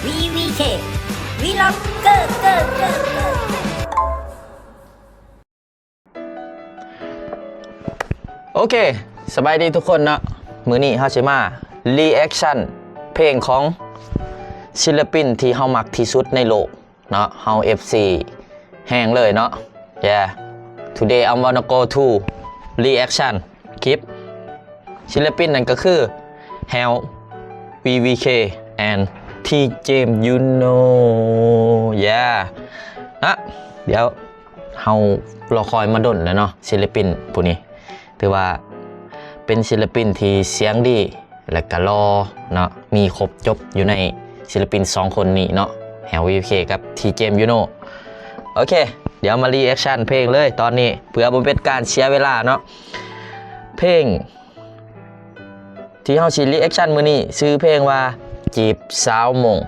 VVK วีล็อกเกอร์โอเคสบายดีทุกคนเนาะมื้อนี้เฮาสิมารีแอคชั่นเพลงของศิลปินที่เฮามักที่สุดในโลกเนาะเฮา FC แห้งเลยเนาะ Yeah today I'm wanna go to reaction คลิปศิลปินนั่นก็คือ Hell VVK and T James you know Yeah นะเดี๋ยวเฮารอคอยมาดนแล้วเนาะศิลปินผู้นี้ถือว่าเป็นศิลปินที่เสียงดีและก็รอเนาะมีครบจบอยู่ในศิลปิน2คนนี้เนาะ Hell VVK กับ T James you know โอเคเดี๋ยวมารีแอคชั่นเพลงเลยตอนนี้เพื่อบ่เป็นการเสียเวลาเนาะเพลงที่เฮาสิรีแอคชั่นมื้อนี้ชื่อเพลงว่าจีบสาวมง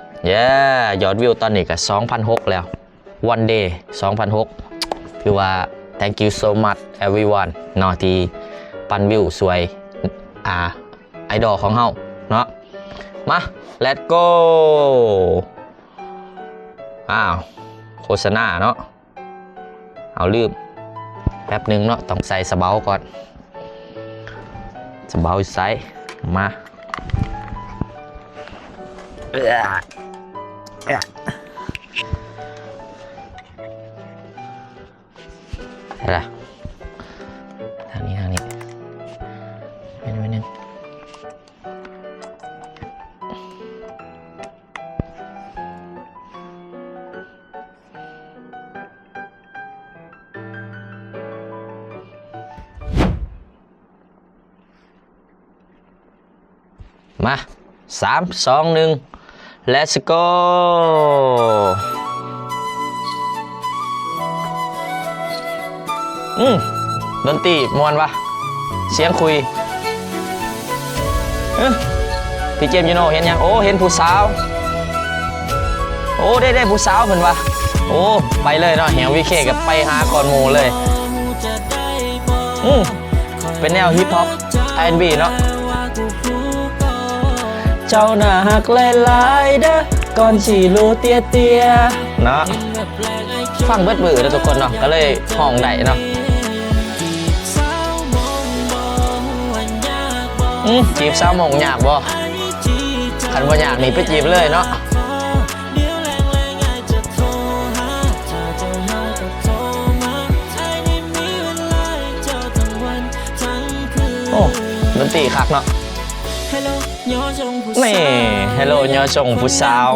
ยอดวิวตอนนี้ก็ 2,600 แล้ว One Day 2,600 คือว่า thank you so much everyone เนาะที่ปั่นวิวสวยไอดอลของเฮาเนาะมา let's go โฆษณาเนาะเอาลืมแป๊บนึงเนาะต้องใส่สะเบาก่อนสะเบาใส่มาอะไรทางนี้ไม่นึงมา3 2 1 let's go ดนตรีมวนวะเสียงคุยพี่เจมส์ยูโน่เห็นยังโอ้เห็นผู้สาวโอ้ได้ผู้สาวเพิ่นวะโอ้ไปเลยเนาะแหววีเคกับไปหาก่อนหมู่เลยเป็นแนวฮิปฮอป R&B เนาะเจ้าหน้าหักหลายๆเด้อก่อนสิรู้เตี้ยเนาะฟังเบิดมือแล้วทุกคนเนาะก็เลยห้องได้เนาะจีบสาวมงยากบ่คันบ่ยากนี่ไปจีบเลยเนาะโอ้ดนตรีคักเนาะนี่เฮลโลยอชงผู้สาว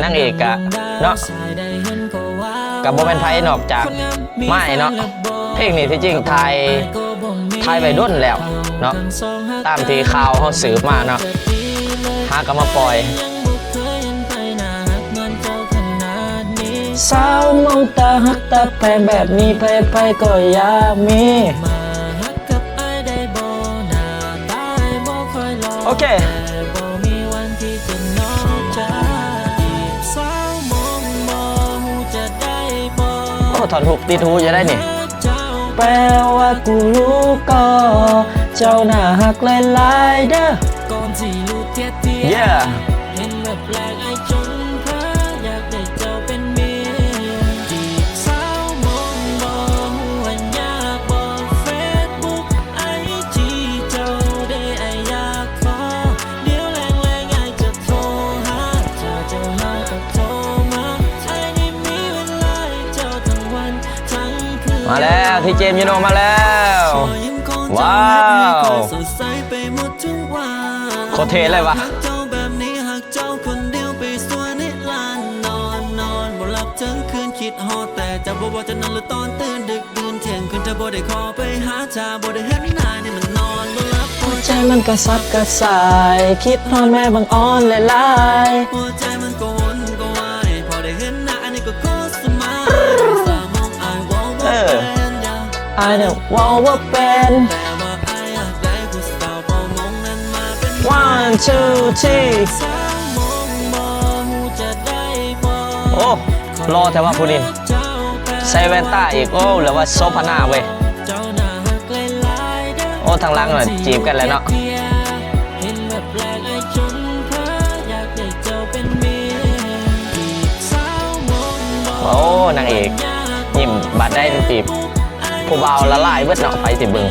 นางเอกอะเนาะกับโมเมนต์ไทยนอกจากไม่เนาะเพลงนี้ที่จริงไทยไปด้นแล้วเนาะตามที่ข่าวเขาสืบมาเนาะหาก็มาปล่อยสาวมองตาหักตาแปลงแบบนี้ไปก็อยากมีโอเคโอ้ถอนหุบตีทูจะได้นี่แปลว่ากูรู้ก็เจ้าหน้าหักหลายๆเด้อก่อนสิรู้เตี้ยเห็นแบบแปลกไอ้จนเพ้ออยากได้เจ้าเป็นเมียจีบสาวมองบ่ฮู้ว่ายากบ่เฟซบุ๊กไอจีเจ้าได้ไอ้อยากขอเดี๋ยวแรงไอ้จะโทรหาเจ้าเฮาก็โทรมาไอ้นี่มีเวลาเจ้าทั้งวันทั้งคืนมาแล้วที่เจมส์ยูโนมาแล้วว้าวโคตรเท่เลยวะคิดฮอแต่จะบอกว่าจะนอนหรือตอนตื่นดึกดื่นเที่ยงคืนจะบ่ได้ขอไปหาชาบ่ได้เห็นหน้านี่มันนอนบ่หลับหัวใจมันกระซับกระส่ายคิดนอนแม่บางอ่อนหลายหัวใจมันก็วนก็วายพอได้เห็นหน้าอันนี้ก็โคตรสมายสามองอายว่าเป็นอายเนี่ยว่าเป็นแต่ว่าอายอยากได้ผู้สาวพอมองนั้นมาเป็น one two three โอ้รอแต่ว่าผู้นี้ใส่แว่นตาอีกโอ้หรือว่าโซฟาน่าเว้ยโอ้ทางหลังน่ะจีบกันแล้วเนาะ เห็นแบบแปลกไอ้จนเพ้ออยากได้เจอ นางเอกยิ้มบาดได้จีบผู้เบาละลายเบิดเนาะไปสิเบิ่ง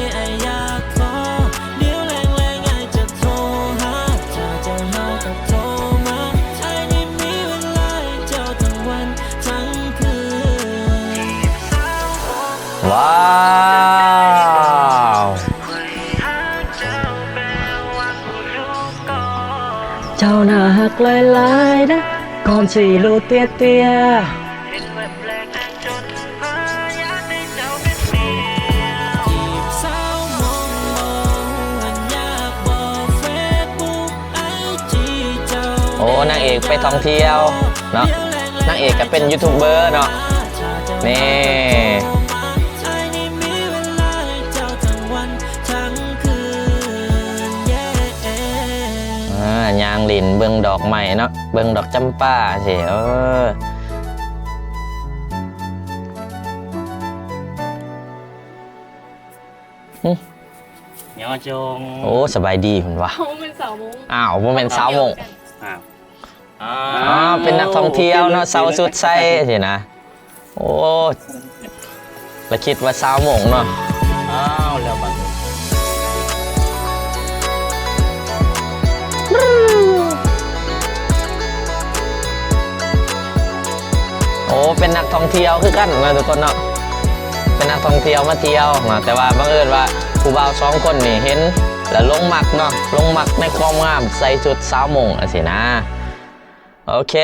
ว้าวเจ้าหน้าหักหลายๆนะก่อนสิรูเตี้ยเตี้ยโอ้นางเอกไปท่องเที่ยวเนาะนางเอกก็เป็นยูทูบเบอร์เนาะนี่ยางลินเบิ่งดอกใหม่เนาะเบิ่งดอกจำป้าสิยอจงโอ้สบายดีคุณวะเป็นสาวมงอ้าวบ่แม่นสาวมงเป็นนักท่องเที่ยวเนาะสาวสุดใสสินะโอ้แล้วคิดว่าสาวมงเนาะอ้าวแล้วบัดโอ้เป็นนักท่องเที่ยวคือกันนะทุกคนเนาะเป็นนักท่องเที่ยวมาเที่ยวนะแต่ว่าบังเอิญว่าผู้บ่าวสองคนนี่เห็นแล้วลงมักเนาะลงมักในความงามใส่ชุดสาวมงสินะโอเค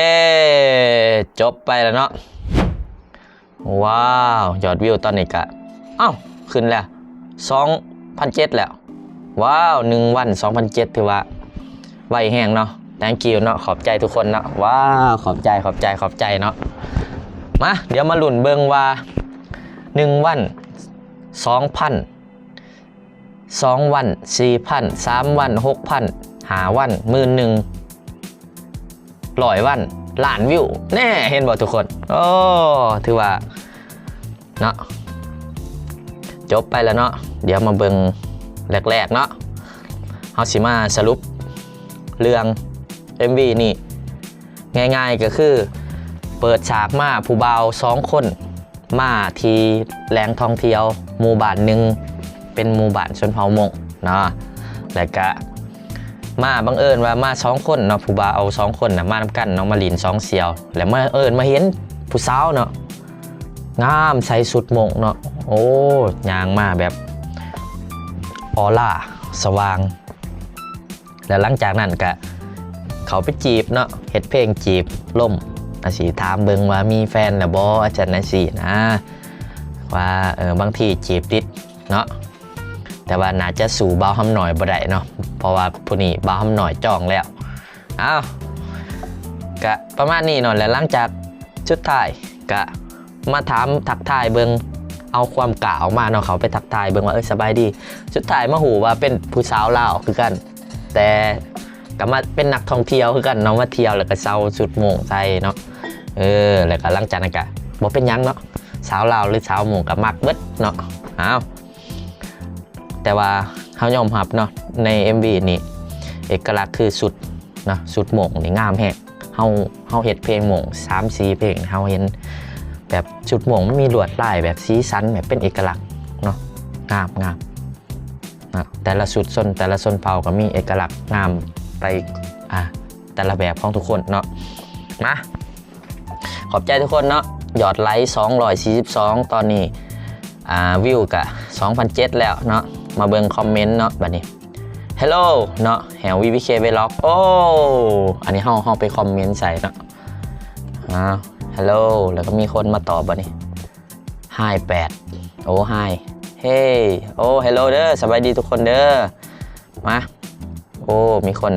จบไปแล้วเนาะว้าวยอดวิวตอนนี้กะอ้าวขึ้นแล้ว 2,700 แล้วว้าว1 วัน 2,700 ถือว่าไวแห้งเนาะ thank you เนาะขอบใจทุกคนเนาะว้าวขอบใจเนาะมาเดี๋ยวมาลุ้นเบิ่งว่า1 วัน 2,000 2 วัน 4,000 3 วัน 6,000 5 วัน 11,000 100 วันล้านวิวแน่เห็นบ่ทุกคนโอ้ถือว่าเนาะจบไปแล้วเนาะเดี๋ยวมาเบิ่งแรกๆเนาะเฮาสิมาสรุปเรื่อง MV นี่ง่ายๆก็คือเปิดฉากมาผู้บ่าว2 คนมาที่แหล่งท่องเที่ยวหมู่บ้านหนึ่งเป็นหมู่บ้านชนเผ่ามงเนาะแล้วก็มาบังเอิญว่ามา2 คนเนาะผู้บ่าวเอา2 คนนะมานำกันน้องมาลิน2 เสี่ยวแล้วมาเอิญมาเห็นผู้สาวเนาะงามใส่สุดมงเนาะโอ้ยางมาแบบออร่าสว่างแล้วหลังจากนั้นก็เขาไปจีบเนาะเฮ็ดเพลงจีบล่มอาสิถามเบิ่งว่ามีแฟนหรือบ่อาจารย์นะสินะว่าบางทีจีบติดเนาะแต่ว่าน่าจะสู่บ่าวหำหน่อยบ่ได้เนาะเพราะว่าผู้นี้บ่าวหำหน่อยจองแล้วอ้าวก็ประมาณนี้เนาะแล้วหลังจากสุดท้ายก็มาถามทักทายเบิ่งเอาความกล่าวมาเนาะเขาไปทักทายเบิ่งว่าสบายดีสุดท้ายมาหูว่าเป็นผู้สาวลาวคือกันแต่ก็มาเป็นนักท่องเที่ยวคือกันเนาะมาเที่ยวแล้วก็เซาสุดโมงใจเนาะแล้วก็หลังจากนั้นก็บ่เป็นยังเนาะสาวลาวหรือสาวโมงก็มักเบิดเนาะอ้าวแต่ว่าเฮายอมรับเนาะใน MV นี่เอกลักษณ์คือสุดเนาะสุดโมงนี่งามแฮะเฮาเฮ็ดเพลงโมง 3-4 เพลงเฮาเห็นแบบชุดโมงมันมีลวดลายแบบสีสันแบบเป็นเอกลักษณ์เนาะงามนะแต่ละชุดแต่ละชนเผ่าก็มีเอกลักษณ์งามไปแต่ละแบบของทุกคนเนาะมาขอบใจทุกคนเนาะยอดไลค์242ตอนนี้วิวกะ 2,700 แล้วเนาะมาเบิ่งคอมเมนต์เนาะบัดนี้ Hello เนาะแฮว VBK Vlog โอ้อันนี้เฮาไปคอมเมนต์ใส่เนาะHello แล้วก็มีคนมาตอบบัดนี้ Hi 8โอ้ Hi เฮ้โอ้ Hello เด้อสบายดีทุกคนเด้อมาโอ้มีคน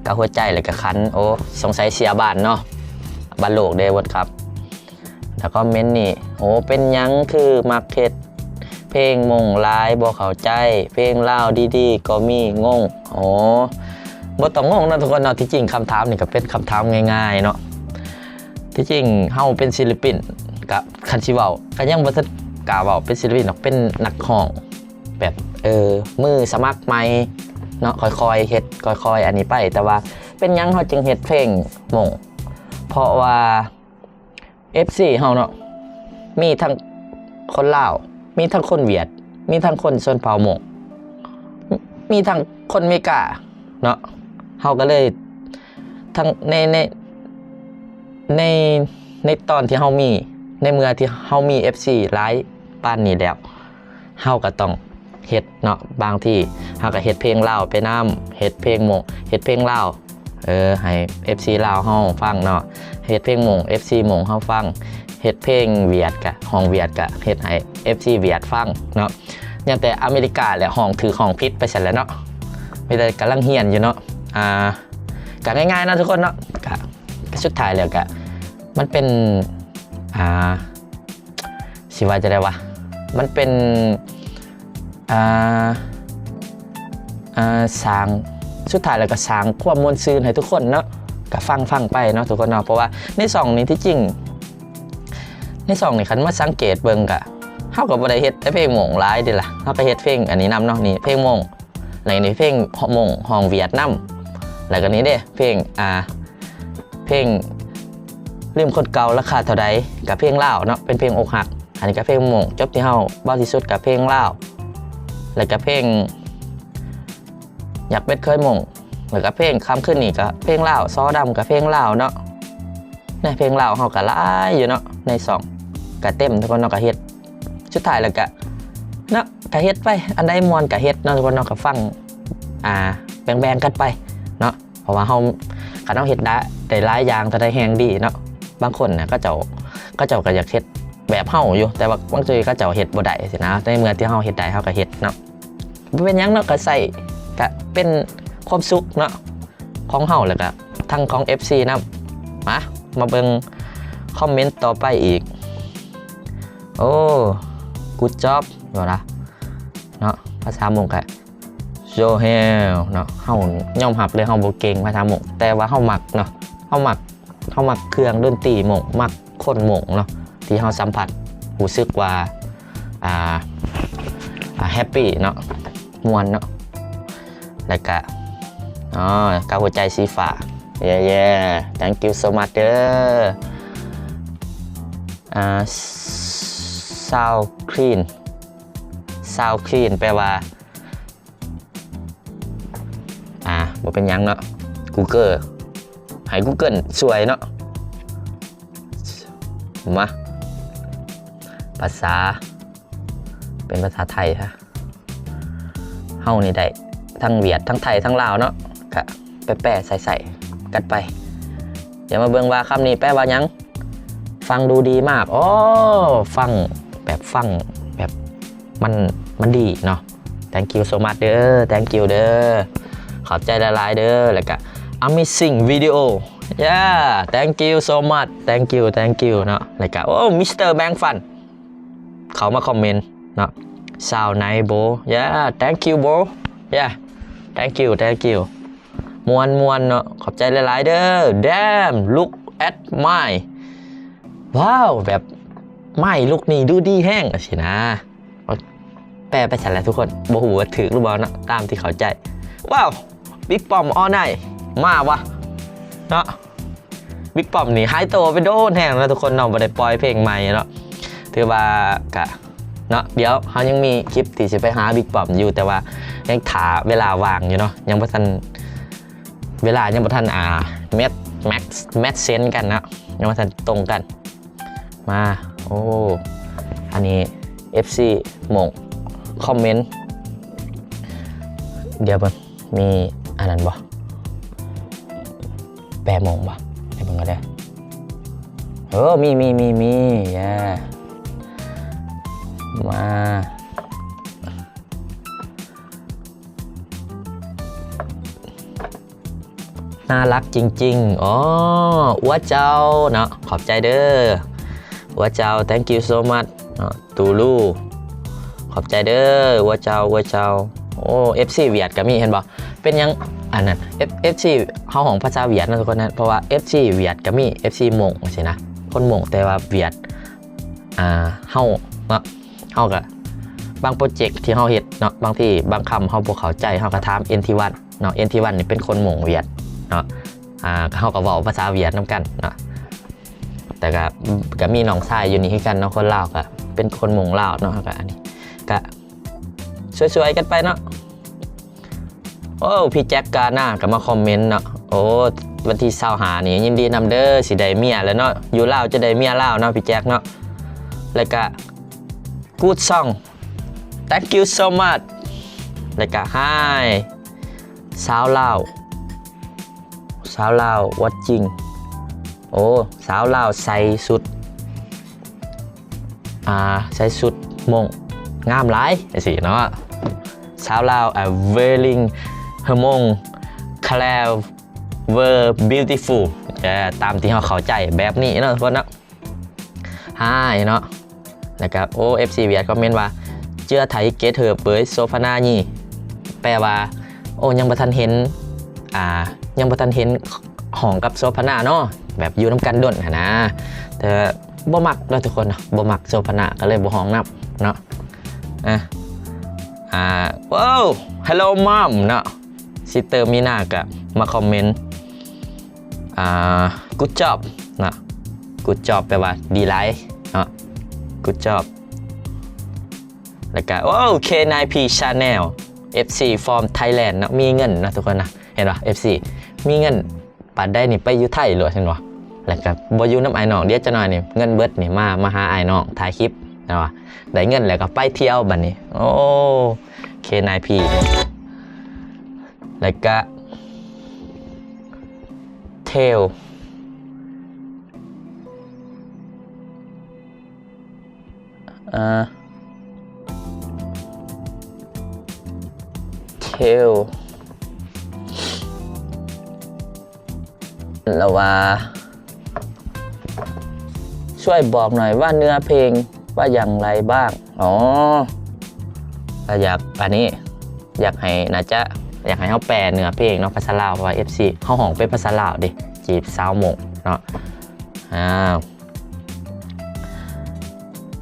กะหัวใจเลยกะคันโอ้สงสัยเสียบ้านเนาะบ้านโลกเด้วดครับแล้วก็เม้นนี่โอ้เป็นยังคือมาร์เก็ตเพลงมงลายบ่เข้าใจเพลงลาวดีๆก็มีงงโอ้บ่ต้องงงนะทุกคนเนาะที่จริงคำถามนี่ก็เป็นคำถามง่ายๆเนาะที่จริงเฮาเป็นศิลปินกับคันชิเว้าก็ยังบ่ทันกล้าเว้าเป็นศิลปินหรอกเป็นนักร้องแบบมือสมัครใหม่เนาะค่อยๆเฮ็ดค่อยๆอันนี้ไปแต่ว่าเป็นยังเฮาจึงเฮ็ดเพลงมงเพราะว่า FC เฮาเนาะ มีทั้งคนลาวมีทั้งคนเวียดมีทั้งคนชนเผ่าหมงมีทั้งคนเมกาเนาะเฮาก็เลยทั้งในตอนที่เฮามีในเมื่อที่เฮามี FC หลายปานนี้แล้วเฮาก็ต้องเฮ็ดเนาะบางที่เฮาก็เฮ็ดเพลงลาวไปนำเฮ็ดเพลงหมงเฮ็ดเพลงลาวให้ FC ลาวเฮาฟังเนาะเฮ็ดเพลงหมง FC หมงเฮาฟังเฮ็ดเพลงเวียดกะห้องเวียดกะเฮ็ดให้ FC เวียดฟังเนาะอย่างแต่อเมริกาแหละห้องถือห้องพิษไปซั่นแหล้วเนาะมีแต่กำลังเฮียนอยู่เนาะก็ง่ายๆนะทุกคนเนาะก็สุดท้ายแล้วก็มันเป็นสิว่าจะได้วะมันเป็นสร้างสุดท้ายแล้วก็สร้างความมวลซื่นให้ทุกคนเนาะก็ฟังไปเนาะทุกคนเนาะเพราะว่าในซองนี้ที่จริงในซองนี่คันมาสังเกตเบิ่งก็เฮาก็บ่ได้เฮ็ดแต่เพลงหม่งหลายเด้ล่ะเฮาก็เฮ็ดเพลงอันนี้นำเนาะนี่เพลงหม่งแล้วนี่เพลงหม่งห้องเวียดนามแล้วก็นี้เด้เพลงลืมคนเก่าราคาเท่าใดกับเพลงลาวเนาะเป็นเพลงอกหักอันนี้ก็เพลงหม่งจบที่เฮาเบาที่สุดกับเพลงลาวแล้วก็เพลงอยากเป็นเคยหม่งแล้วก็เพลงคำขึ้นนี่ก็เพลงลาวซอดำกับเพลงลาวเนาะในเพลงลาวเฮาก็หลายอยู่เนาะในซองก็เต็มทุกคนเนาะก็เฮ็ดสุดท้ายแล้วก็เนาะก็เฮ็ดไปอันใดม่วนก็เฮ็ดเนาะทุกคนเนาะก็ฟังแบ่งกันไปเนาะเพราะว่าเฮาคันเฮาเฮ็ดได้หลายอย่างแต่ได้แฮงดีเนาะบางคนน่ะก็เจ้าก็อยากเฮ็ดแบบเฮาอยู่แต่ว่าบางทีก็เจ้าเฮ็ดบ่ได้สินะในเมื่อที่เฮาเฮ็ดได้เฮาก็เฮ็ดเนาะบ่เป็นหยังเนาะก็ใส่ก็เป็นความสุขเนาะของเฮาแล้วก็ทั้งของ FC นำมาเบิ่งคอมเมนต์ต่อไปอีกโอ้กูดจ็อบบ่ล่ะเนาะภาษาหม่งก็โยเฮลเนาะเฮายอมรับเลยเฮาบ่เก่งภาษาหม่งแต่ว่าเฮามักเนาะเฮามักเครื่องดนตรีหม่งมักคนหม่งเนาะที่เฮาสัมผัสรู้สึกว่าแฮปปี้เนาะม่วนเนาะแล้วก็กาหัวใจสีฟ้าthank you so much เด้อsound clean แปลว่าบ่เป็นหยังเนาะ Google ให้ Google สวยเนาะมาภาษาเป็นภาษาไทยฮะเฮานี่ได้ทั้งเวียดทั้งไทยทั้งลาวเนาะก็แปะใส่กันไปเดี๋ยวมาเบิ่งว่าคำนี้แปลว่าหยังฟังดูดีมากฟังแบบมันดีเนาะ thank you so much เด้อ thank you เด้อขอบใจหลายๆเด้อแล้วก็ amazing video thank you so much thank you เนาะแล้วก็Mr. Bank Fun เขามาคอมเมนต์เนาะ sound nice bro thank you bro thank you มวนเนาะขอบใจหลายๆเด้อ damn look at my ว้าวแบบไม่ลูกนี่ดูดีแห้งสินะแปลไปฉันแล้วทุกคนบ่ฮู้ว่าถูกหรือบ่เนาะตามที่เข้าใจว้าวบิ๊กปอมออไนมาวะเนาะบิ๊กปอมนี่หายตัวไปโดนแห้งแล้วทุกคนเนาะบ่ได้ปล่อยเพลงใหม่เนาะถือว่ากะเนาะเดี๋ยวเขายังมีคลิปที่จะไปหาบิ๊กปอมอยู่แต่ว่ายังถาเวลาว่างอยู่เนาะยังบ่ทันเวลายังบ่ทันแมทเซนกันนะยังบ่ทันตรงกันมาอันนี้ FC หม่งคอมเมนต์เดี๋ยวมีอันนั้นบ่แปลหม่งบ่ให้เบิ่งกันเด้อมีมาน่ารักจริงๆอัวเจ้าเนาะขอบใจเด้ออัวเจ้า thank you so much เนาะตูลูขอบใจเด้ออัวเจ้าFC เวียดก็มีเห็นบ่เป็นยังอันนั้น FC เฮาของภาษาเวียดนะทุกคนนะเพราะว่า FC เวียดก็มี FC หม่งสินะคนหม่งแต่ว่าเวียดเฮาเนาะเฮาก็บางโปรเจกต์ที่เฮาเฮ็ดเนาะบางทีบางคำเฮาบ่เข้าใจเฮาก็ถาม NT1 เนาะ NT1 นี่เป็นคนหม่งเวียดเนาะเฮาก็เว้าภาษาเวียดนำกันเนาะ แต่ก็มีน้องชายอยู่นี่คือกันเนาะคนลาวก็เป็นคนหมงลาวเนาะก็อันนี้ก็ช่วยๆกันไปเนาะโอ้พี่แจ็คกาหน้าก็มาคอมเมนต์เนาะโอ้วันที่25นี่ยินดีนำเด้อสิได้เมียแล้วเนาะอยู่ลาวจะได้เมียลาวเนาะพี่แจ็คเนาะแล้วก็ good song thank you so much แล้วก็ hi สาวลาวwatching โอ้สาวลาวใส่สุดใส่สุดมงงามหลายสิเนาะสาวลาวwearing her มง clear were beautiful ตามที่เขาเข้าใจแบบนี้เนาะทุกคนเนาะ hi เนาะแล้วก็โอ้ FC เวียดคอมเมนต์ว่าเจื้อไทยเกตเธอเปยโซฟานานี่แปลว่าโอ้ยังบ่ทันเห็นยังบ่ทันเห็นห้องกับโซฟานาเนาะแบบอยู่น้ำกันดนนะแต่บ่มักเนาะทุกคนบ่มักโซฟานาก็เลยบ่ห้องนับเนาะว้าว hello mom เนาะซิสเตอร์มีนาก็มาคอมเมนต์good job เนาะ good job แปลว่าดีหลายเนาะ good job แล้วก็โอ้ K9P Channel FC from Thailand เนาะมีเงินนะทุกคนนะเห็นป่ะ FC มีเงินปานได้นี่ไปอยู่ไทยเลยเห็นป่ะแล้วก็บ่อยู่น้ำไอ้น้องเดี๋ยวจะหน่อยนี่เงินเบิดนี่มาหาไอ้น้องถ่ายคลิปนะว่ะได้เงินแล้วก็ไปเที่ยวบัดนี้โอ้ K9P แล้วก็ Tail Tail แล้วว่าช่วยบอกหน่อยว่าเนื้อเพลงว่าอย่างไรบ้างอ๋ออยากอันนี้อยากให้น่าจะอยากให้เขาแปลเนื้อเพลงเนาะภาษาลาวเพราะว่า FC เขาห้องเป็นภาษาลาวดิจีบสาวหมงเนาะ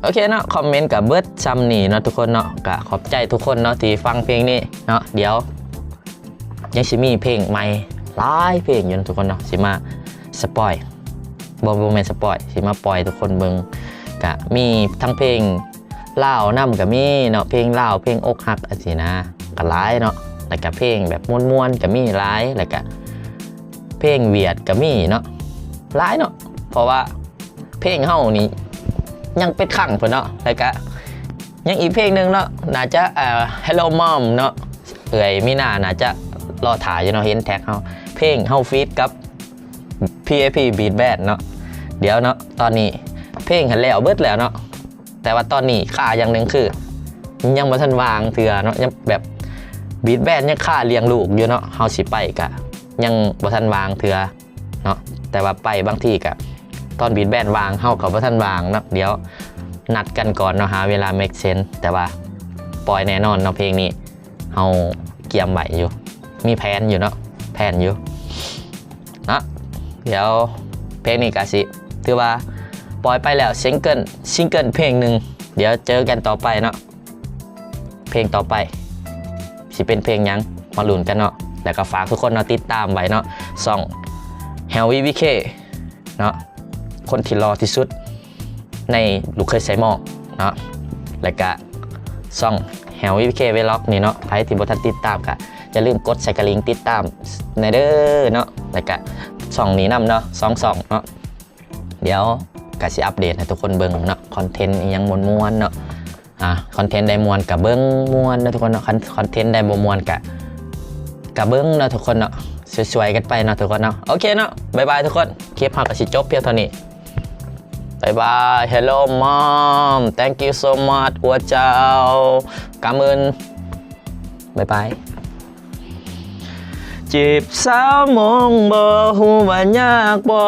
โอเคเนาะคอมเมนต์กับเบิร์ดซัมนี่เนาะทุกคนเนาะก็ขอบใจทุกคนเนาะที่ฟังเพลงนี้เนาะเดี๋ยวยังสิมีเพลงใหม่หลายเพลงอยู่นะทุกคนเนาะสิมาสปอยบ่แม่นสปอยสิมาปล่อยทุกคนเบิ่งก็มีทั้งเพลงลาวนำก็มีเนาะเพลงลาวเพลงอกหักอันสินะก็หลายเนาะแล้วก็เพลงแบบม่วนๆก็มีหลายแล้วก็เพลงเวียดก็มีเนาะหลายเนาะเพราะว่าเพลงเฮานี่ยังเป็นขังเพิ่นเนาะแล้วก็ยังอีกเพลงหนึงเนาะน่าจะHello Mom เนาะมีน่าจะรอถ่ายอยู่เนาะเห็นแท็กเฮาเพลงเฮาฟีดกับ PAP Beat Band เนาะเดี๋ยวเนาะตอนนี้เพลงหันแล้วเบิดแล้วเนาะแต่ว่าตอนนี้ค่าอย่างหนึ่งคือยังบ่ทันวางเถื่อเนาะยังแบบ Beat Band ยังค่าเลี้ยงลูกอยู่เนาะเฮาสิไปกะยังบ่ทันวางเถื่อเนาะแต่ว่าไปบางทีกะตอน Beat Band วางเฮาก็บ่ทันวางเนาะเดี๋ยวนัดกันก่อนเนาะหาเวลา make sense แต่ว่าปล่อยแน่นอนเนาะเพลงนี้เฮาเกียมไว้อยู่มีแผนอยู่เนาะแผนอยู่นะเดี๋ยวเพลงนี้ก็สิถือว่าปล่อยไปแล้วซิงเกิลเพลงหนึ่งเดี๋ยวเจอกันต่อไปเนาะเพลงต่อไปสิเป็นเพลงยังมาลุ้นกันเนาะแล้วก็ฝากทุกคนเนาะติดตามไว้เนาะส่อง Heavy VK เนาะคนที่รอที่สุดในลูกเคยใส่หม้อเนาะแล้วก็ส่อง Heavy VK Vlog นี่เนาะใครที่บ่ทันติดตามก็อย่าลืมกดใส่กระลิ่งติดตามในเด้อเนาะแล้วก็ส่องนี้นำเนาะ2เนาะเดี๋ยวก็สิอัปเดตให้ทุกคนเบิ่งเนาะคอนเทนต์ยังม่วนๆเนาะคอนเทนต์ได้ม่วนกับเบิ่งม่วนนะทุกคนเนาะคอนเทนต์ได้บ่ม่วนกับเบิ่งเนาะทุกคนเนาะสวยๆกันไปเนาะทุกคนเนาะโอเคเนาะบ๊ายบายทุกคนคลิปเฮาก็สิจบเพียงเท่านี้บ๊ายบาย Hello Mom thank you so much อัวเจ้ากำมืนบ๊ายบายจีบสาวมองบ่ฮู้ว่ายากบ่